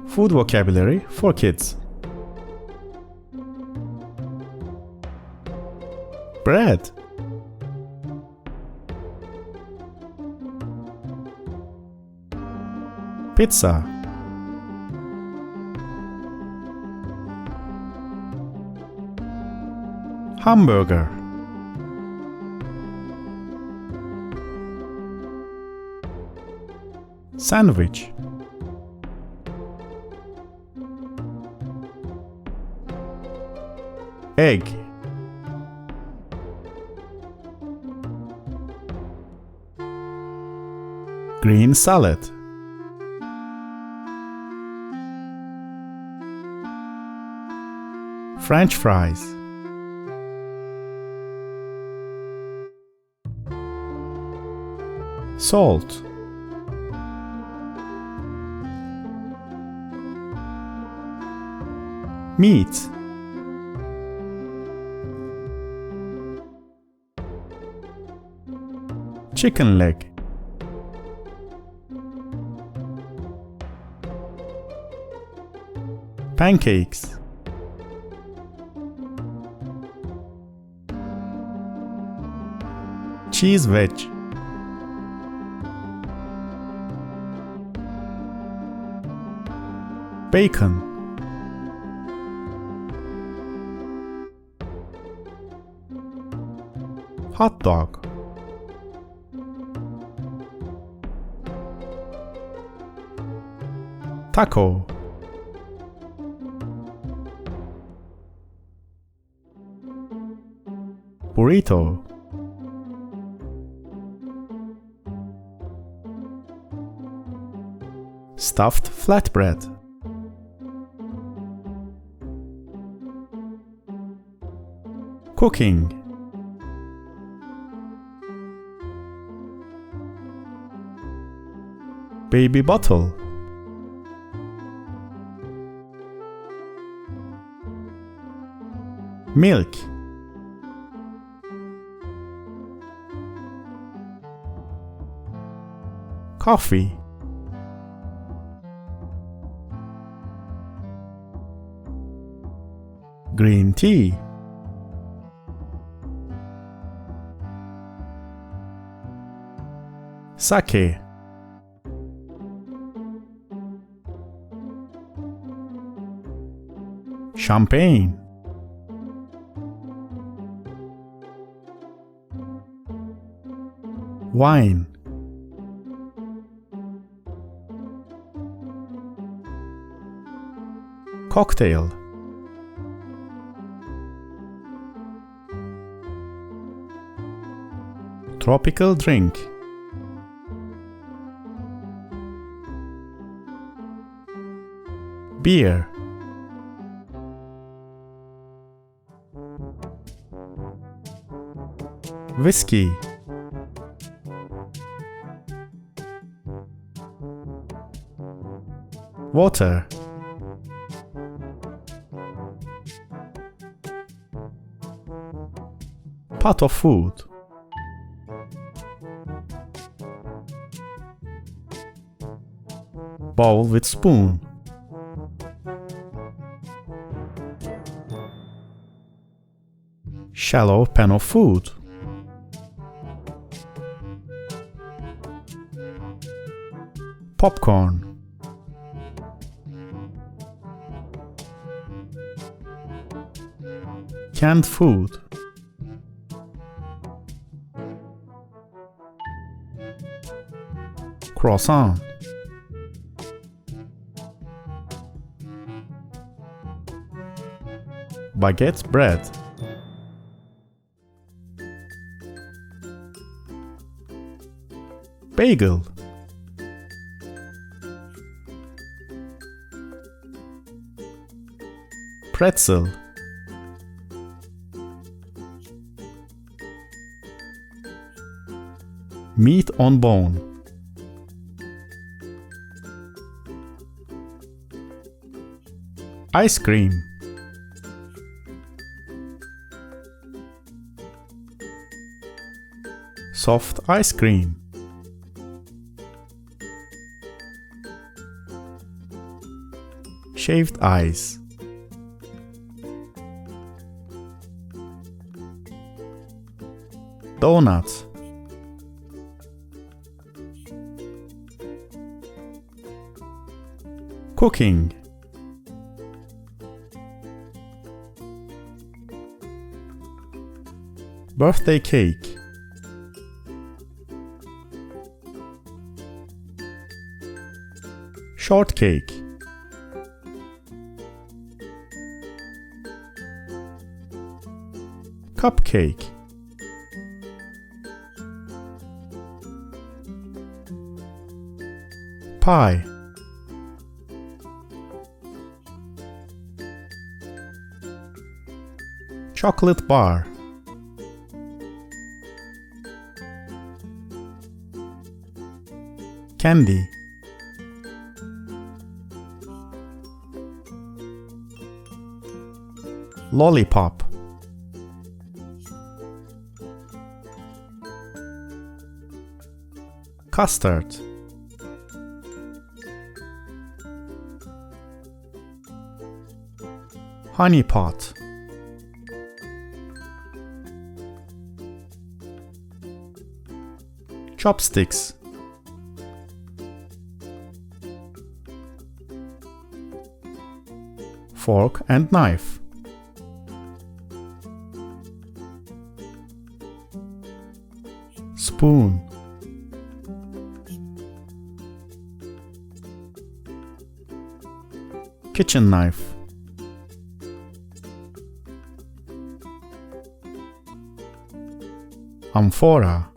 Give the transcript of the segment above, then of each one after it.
Food vocabulary for kids. Bread. Pizza. Hamburger. Sandwich. Egg. Green salad. French fries. Salt. Meat. Chicken leg. Pancakes. Cheese wedge. Bacon. Hot dog. Taco. Burrito. Stuffed flatbread. Cooking. Baby bottle. Milk. Coffee. Green tea. Sake. Champagne. Wine. Cocktail. Tropical drink. Beer. Whiskey. Water. Pot of food. Bowl with spoon. Shallow pan of food. Popcorn. Canned food. Croissant. Baguette bread. Bagel. Pretzel. Meat on bone. Ice cream. Soft ice cream. Shaved ice. Doughnut. Cooking. Birthday cake. Shortcake. Cupcake. Pie. Chocolate bar. Candy. Lollipop. Custard. Honey pot. Chopsticks. Fork and knife. Spoon. Kitchen knife. Amphora.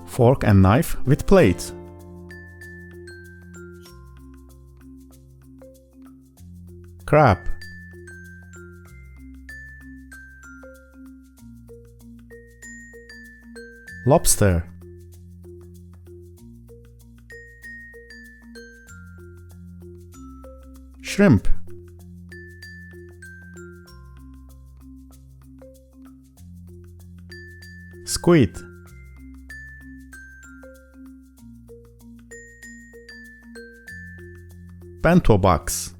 Fork and knife with plate. Crab. Lobster. Shrimp. Squid. Bento box.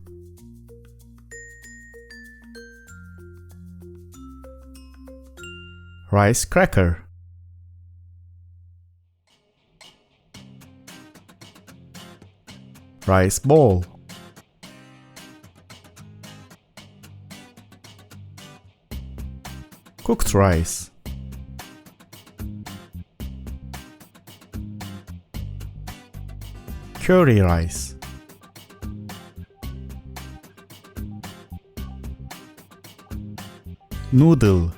Rice cracker. Rice bowl. Cooked rice. Curry rice. Noodle.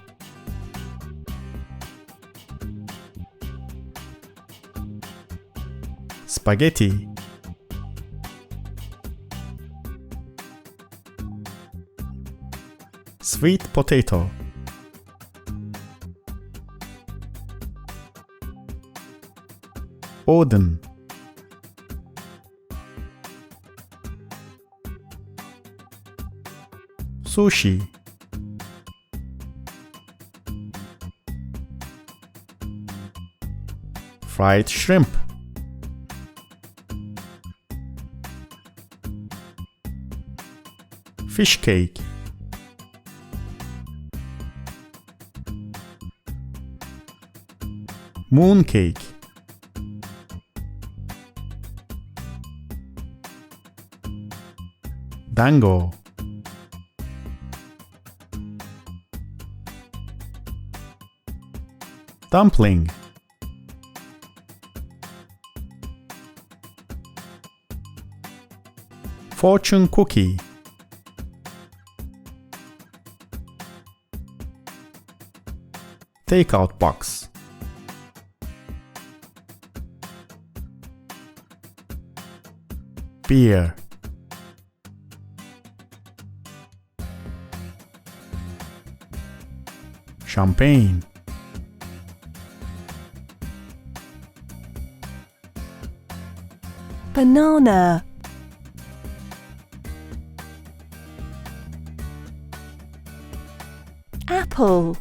Spaghetti. Sweet potato. Oden. Sushi. Fried shrimp. Fish cake. Moon cake. Dango. Dumpling. Fortune cookie. Takeout box. Beer. Champagne. Banana. Apple.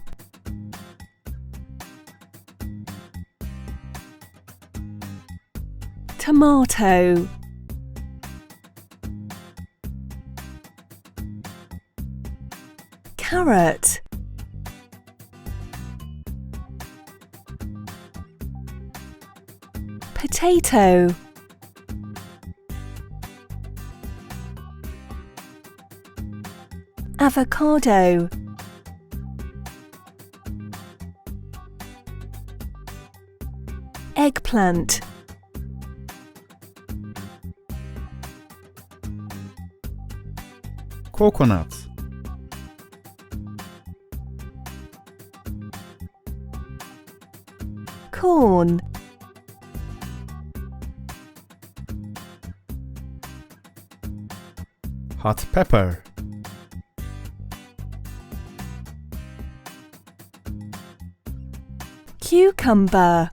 tomato, carrot, potato, avocado, eggplant, coconut, corn, hot pepper, cucumber,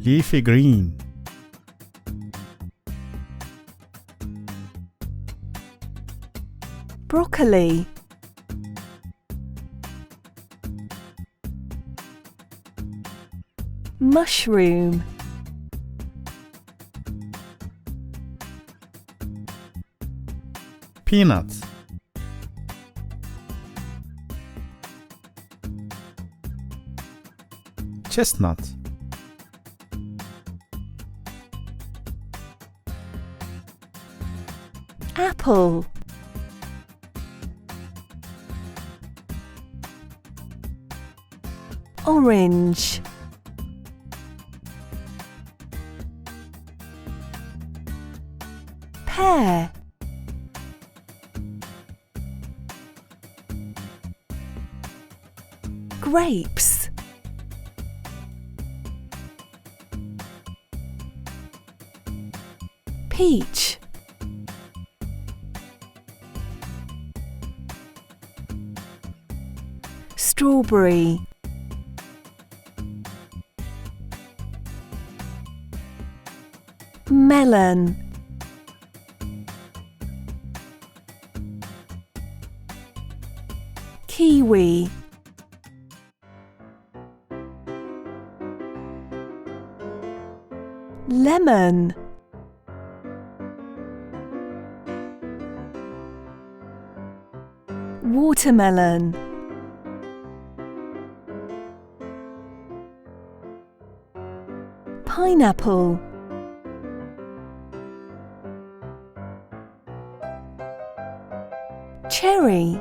leafy green, broccoli, mushroom, peanuts, chestnut, apple, orange, pear, grapes, peach, strawberry, melon, kiwi, lemon, watermelon, pineapple, cherry,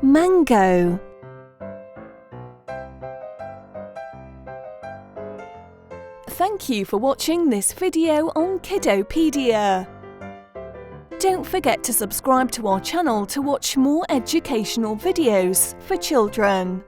mango, thank you for watching this video on Kiddopedia. Don't forget to subscribe to our channel to watch more educational videos for children.